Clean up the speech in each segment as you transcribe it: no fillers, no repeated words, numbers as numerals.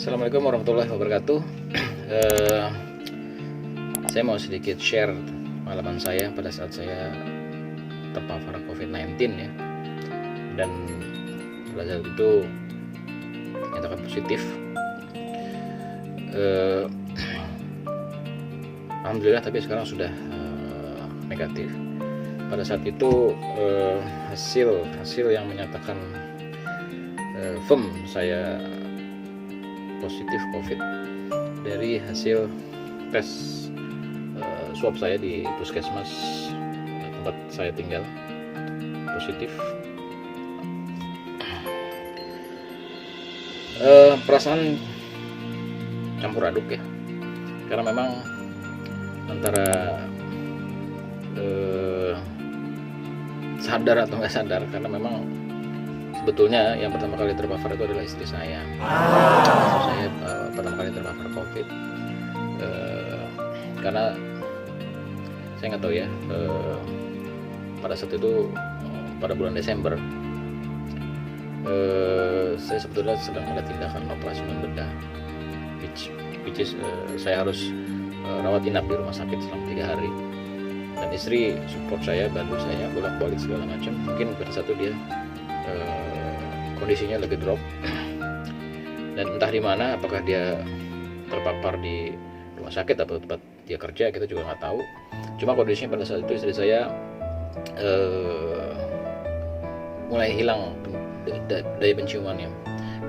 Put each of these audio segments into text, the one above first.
Assalamualaikum warahmatullahi wabarakatuh. Saya mau sedikit share pengalaman saya pada saat saya terpapar COVID-19 ya. Dan pada saat itu dinyatakan positif. Alhamdulillah, tapi sekarang sudah negatif. Pada saat itu hasil yang menyatakan firm saya positif COVID dari hasil tes swab saya di puskesmas tempat saya tinggal, positif. Perasaan campur aduk ya, karena memang antara sadar atau nggak sadar, karena memang sebetulnya yang pertama kali terpapar itu adalah istri saya. Saya pertama kali terpapar COVID karena saya nggak tahu ya, pada saat itu pada bulan Desember saya sebetulnya sedang ada tindakan operasi membedah, which is saya harus rawat inap di rumah sakit selama 3 hari, dan istri support saya, bantu saya bolak-balik segala macam. Mungkin pada satu dia kondisinya lagi drop, dan entah di mana, apakah dia terpapar di rumah sakit atau tempat dia kerja, kita juga nggak tahu. Cuma kondisinya pada saat itu istri saya mulai hilang daya penciumannya,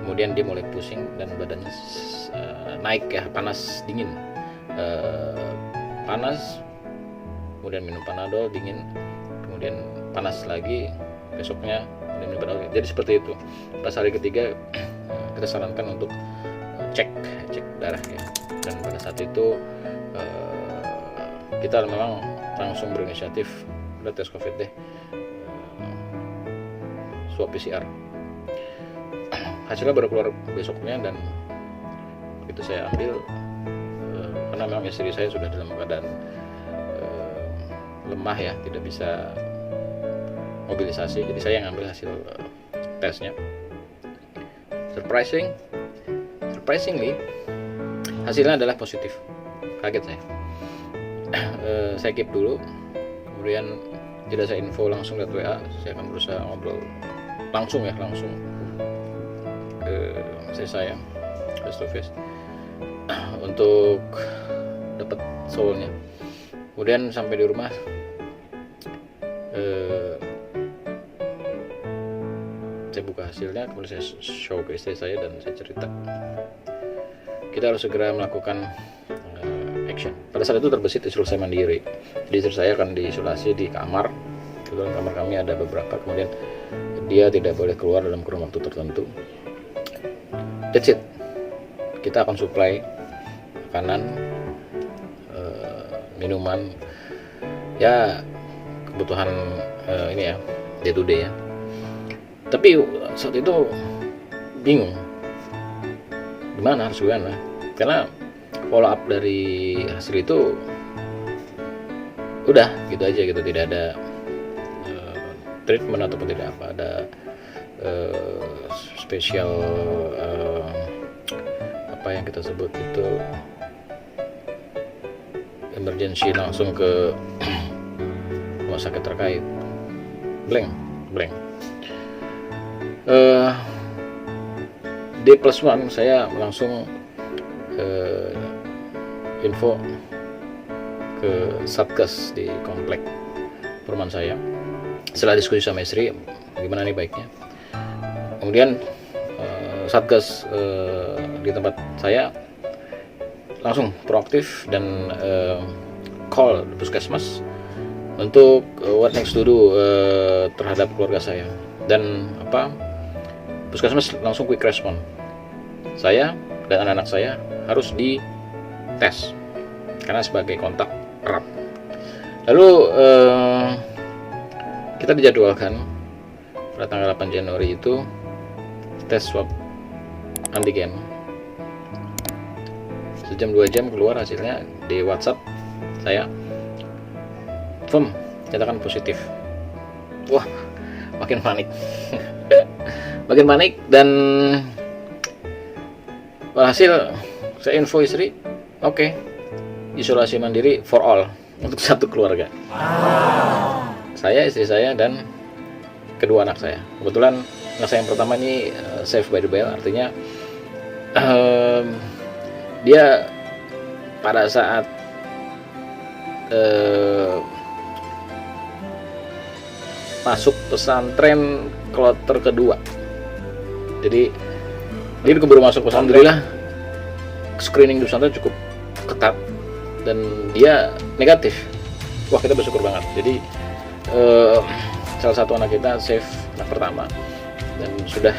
kemudian dia mulai pusing dan badannya naik ya, panas dingin, panas, kemudian minum Panadol dingin, kemudian panas lagi, besoknya minum Panadol. Jadi seperti itu. Pas hari ketiga kita sarankan untuk cek darah ya, dan pada saat itu kita memang langsung berinisiatif udah tes COVID deh, swab PCR. Hasilnya baru keluar besoknya, dan itu saya ambil karena memang istri saya sudah dalam keadaan lemah ya, tidak bisa mobilisasi, jadi saya yang ambil hasil tesnya. Surprisingly hasilnya adalah positif. Kaget saya. Saya keep dulu, kemudian jeda saya info langsung lihat WA. Saya akan berusaha ngobrol langsung ke istri saya face to face untuk dapat soulnya. Kemudian sampai di rumah saya buka hasilnya, kemudian saya show ke istri saya dan saya cerita kita harus segera melakukan action. Pada saat itu terbesit isolasi mandiri, jadi istri saya akan diisolasi di kamar. Kebetulan kamar kami ada beberapa, kemudian dia tidak boleh keluar dalam kurun waktu tertentu. That's it. Kita akan supply makanan, minuman, ya kebutuhan ini ya, day to day ya. Tapi saat itu bingung gimana, harus gimana, karena follow up dari hasil itu udah gitu aja gitu, tidak ada treatment ataupun tidak ada spesial apa yang kita sebut itu emergency, langsung ke rumah sakit terkait. Blank. D+1 saya langsung info ke Satgas di komplek perumahan saya. Setelah diskusi sama istri, gimana nih baiknya. Kemudian Satgas di tempat saya langsung proaktif dan call puskesmas untuk what next to do terhadap keluarga saya. Dan puskesmas langsung quick respon. Saya dan anak-anak saya harus dites karena sebagai kontak erat. Lalu kita dijadwalkan pada tanggal 8 Januari itu tes swab antigen. Sejam 2 jam keluar hasilnya di WhatsApp saya, firm nyatakan positif. Wah, makin panik. Dan Walhasil saya info istri, oke, isolasi mandiri for all, untuk satu keluarga. Saya, istri saya, dan kedua anak saya. Kebetulan anak saya yang pertama ini safe by the bell, artinya dia pada saat masuk pesantren kloter kedua. Jadi dia keburu masuk pesantren, alhamdulillah screening di pesantren cukup ketat dan dia negatif. Wah, kita bersyukur banget. Jadi salah satu anak kita safe, anak pertama, dan sudah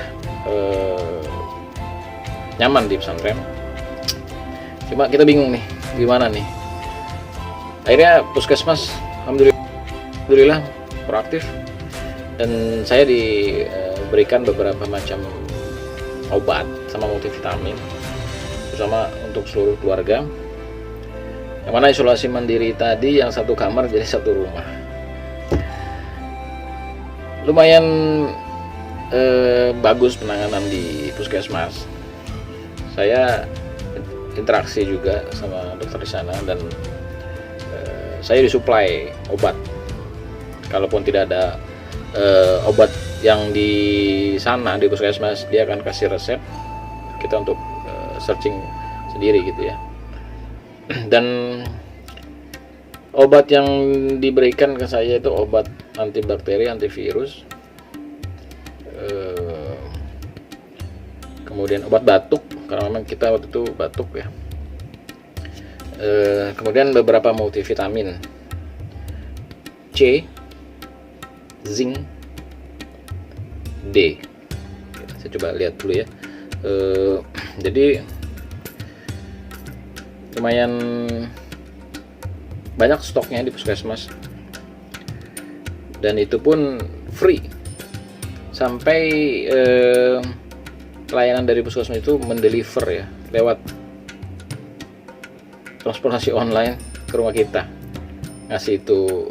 nyaman di pesantren. Cuma kita bingung nih, gimana nih. Akhirnya puskesmas alhamdulillah proaktif, dan saya diberikan beberapa macam obat sama multivitamin bersama untuk seluruh keluarga. Yang mana isolasi mandiri tadi yang satu kamar jadi satu rumah. Lumayan bagus penanganan di puskesmas. Saya interaksi juga sama dokter di sana, dan saya disuplai obat. Kalaupun tidak ada obat yang di sana di puskesmas, dia akan kasih resep kita untuk searching sendiri gitu ya. Dan obat yang diberikan ke saya itu obat antibakteri, antivirus, kemudian obat batuk karena memang kita waktu itu batuk ya, kemudian beberapa multivitamin C, zinc, D. Saya coba lihat dulu ya. Jadi lumayan banyak stoknya di puskesmas, dan itu pun free. Sampai pelayanan dari puskesmas itu mendeliver ya, lewat transportasi online ke rumah kita, ngasih itu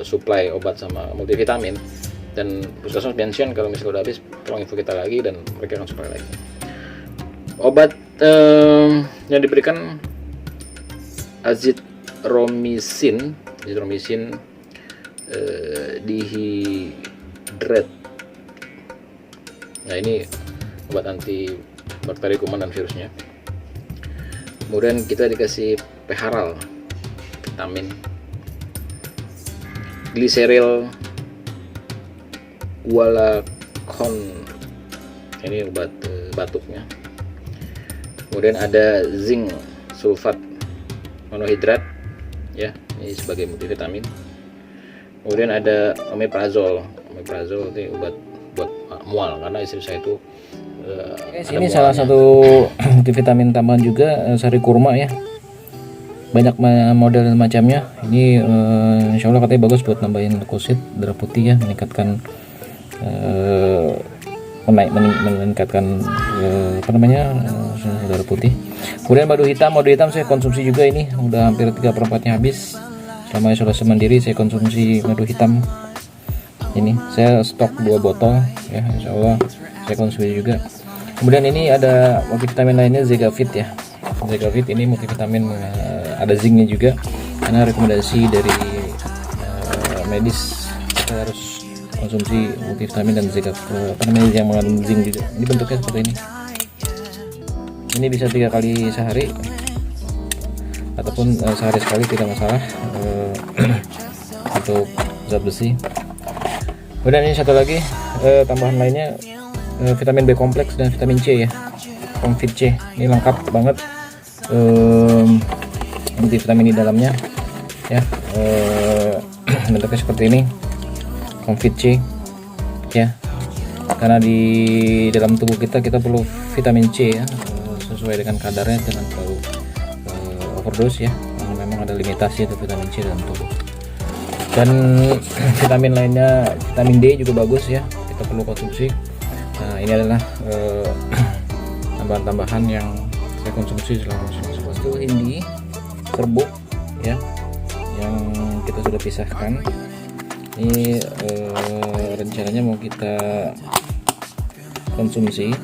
suplai obat sama multivitamin. Dan puskesmas mention kalau misalnya udah habis tolong info kita lagi, dan mereka akan supply lagi. Obat yang diberikan azithromycin dihidrat. Nah, ini obat anti bakteri, kuman, dan virusnya. Kemudian kita dikasih Peharal, vitamin, gliseril Gualacon, ini obat batuknya. Kemudian ada zinc sulfat monohidrat ya, ini sebagai multivitamin. Kemudian ada omeprazol itu obat buat mual, karena istri saya itu ini salah satu multivitamin tambahan juga, sari kurma ya, banyak model macamnya. Ini insya Allah katanya bagus buat nambahin leukosit, darah putih ya, meningkatkan meningkatkan darah putih. Kemudian madu hitam saya konsumsi juga, ini udah hampir 3/4-nya habis. Selama isolasi mandiri saya konsumsi madu hitam ini, saya stok 2 botol ya, insya Allah saya konsumsi juga. Kemudian ini ada multivitamin lainnya, Zegavit ya. Zegavit ini multivitamin, ada zincnya juga, karena rekomendasi dari medis kita harus konsumsi multivitamin dan Zegavit yang mengandung zinc juga. Ini bentuknya seperti ini. Ini bisa 3 kali sehari ataupun sehari sekali, tidak masalah untuk zat besi. Kemudian ini satu lagi tambahan lainnya, vitamin B kompleks dan vitamin C ya, Comfit C. Ini lengkap banget multivitamin di dalamnya ya. Bentuknya seperti ini, Comfit C ya, karena di dalam tubuh kita perlu vitamin C ya, sesuai dengan kadarnya, jangan terlalu overdose ya, karena memang ada limitasi untuk vitamin C dalam tubuh. Dan vitamin lainnya, vitamin D juga bagus ya, kita perlu konsumsi. Nah, ini adalah tambahan-tambahan yang saya konsumsi selama itu. Ini serbuk ya, yang kita sudah pisahkan. Ini rencananya mau kita konsumsi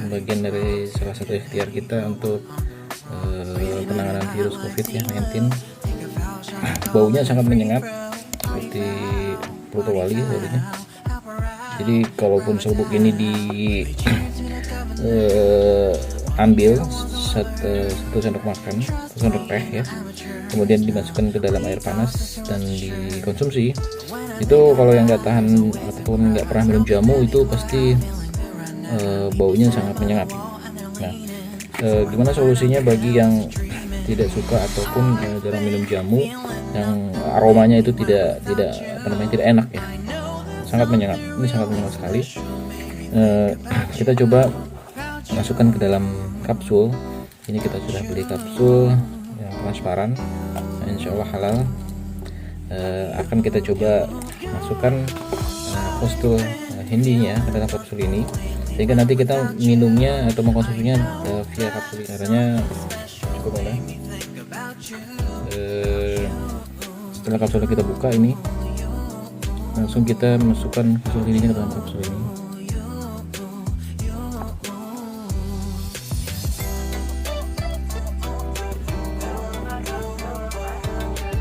bagian dari salah satu ikhtiar kita untuk penanganan virus COVID-19. Baunya sangat menyengat seperti Pluto Wali baunya. Jadi kalaupun serbuk ini ambil satu sendok makan, satu sendok teh ya, kemudian dimasukkan ke dalam air panas dan dikonsumsi, itu kalau yang nggak tahan ataupun nggak pernah minum jamu itu pasti baunya sangat menyengat. Nah, gimana solusinya bagi yang tidak suka ataupun jarang minum jamu, yang aromanya itu tidak enak ya, sangat menyengat. Ini sangat menyengat sekali. Kita coba masukkan ke dalam kapsul. Ini kita sudah beli kapsul yang transparan, insya Allah halal. Akan kita coba masukkan postul hindinya ke dalam kapsul ini, sehingga nanti kita minumnya atau mengkonsumsinya via kapsul. Caranya cukup mudah. Setelah kapsul kita buka ini, langsung kita masukkan kapsul hindinya ke dalam kapsul ini.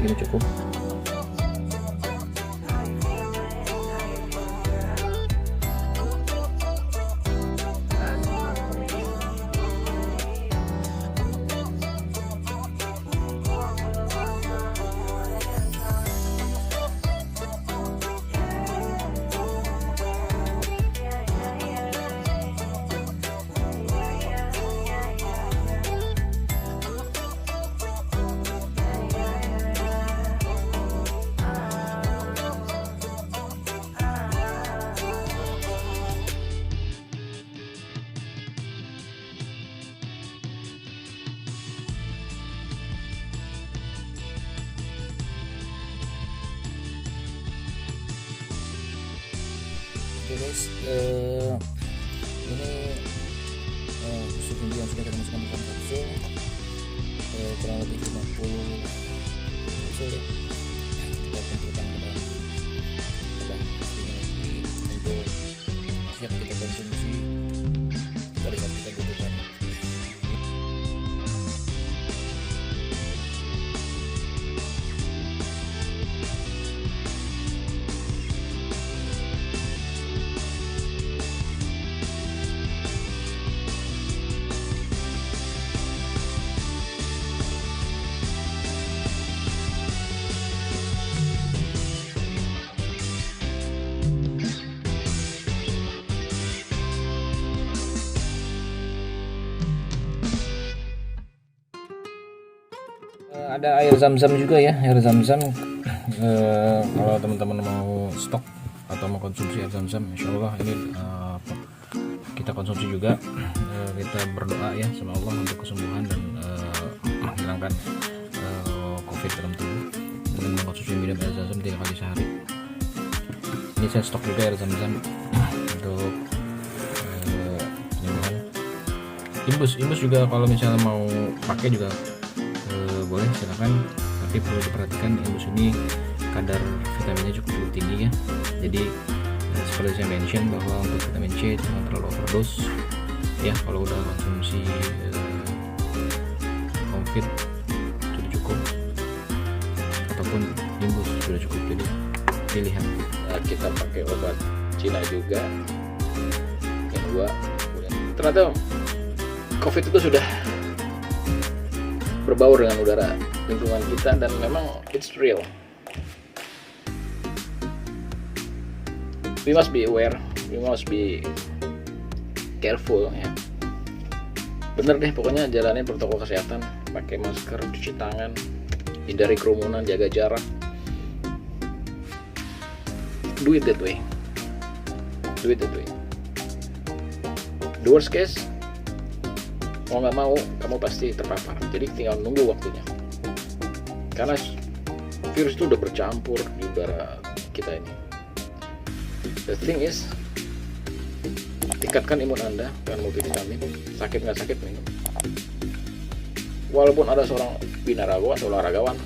Ini cukup. Oke guys, ini susu tinggi yang sudah kita masukkan ke dalam kapsul, kurang lebih 50 kapsul ya. Kita kumpulkan ke dalam ini untuk siap kita konsumsi pada saat kita butuhkan. Ada air zam-zam juga ya, air zam-zam. Kalau teman-teman mau stok atau mau konsumsi air zam-zam, insya Allah ini kita konsumsi juga. Kita berdoa ya sama Allah untuk kesembuhan dan menghilangkan COVID dalam tubuh dengan mengkonsumsi minum air zam-zam 3 kali sehari. Ini saya stok juga air zam-zam untuk penyembuhan. Imbus juga kalau misalnya mau pakai juga boleh, silakan, tapi perlu diperhatikan imbus ini kadar vitaminnya cukup tinggi ya. Jadi seperti saya mention bahwa untuk vitamin C jangan terlalu overdose ya. Kalau udah konsumsi COVID sudah cukup, ataupun imbus sudah cukup, jadi pilihan. Kita pakai obat Cina juga yang 2. Ternyata COVID itu sudah berbaur dengan udara lingkungan kita, dan memang it's real. We must be aware, we must be careful ya. Bener deh, pokoknya jalanin protokol kesehatan, pakai masker, cuci tangan, hindari kerumunan, jaga jarak. Do it that way. The worst case, mau nggak mau kamu pasti terpapar, jadi tinggal nunggu waktunya, karena virus itu udah bercampur di udara kita ini. The thing is, tingkatkan imun Anda dengan multivitamin. Sakit nggak sakit minum. Walaupun ada seorang binaragawan atau olahragawan,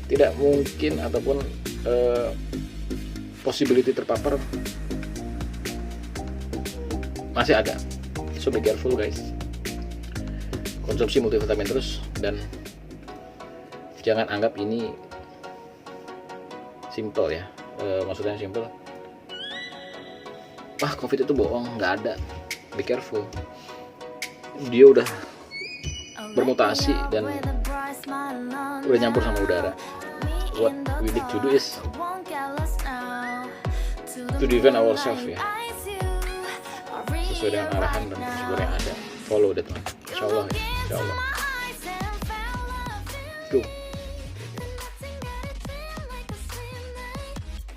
tidak mungkin ataupun possibility terpapar masih ada. So be careful guys, konsumsi multivitamin terus, dan jangan anggap ini simple ya. Maksudnya simple, wah COVID itu bohong, nggak ada. Be careful, dia udah bermutasi dan udah nyampur sama udara. What we need to do is to defend ourselves ya, sesuai dengan arahan dan prosedur yang ada. Follow that one, insyaallah ya, insyaallah. Tuh.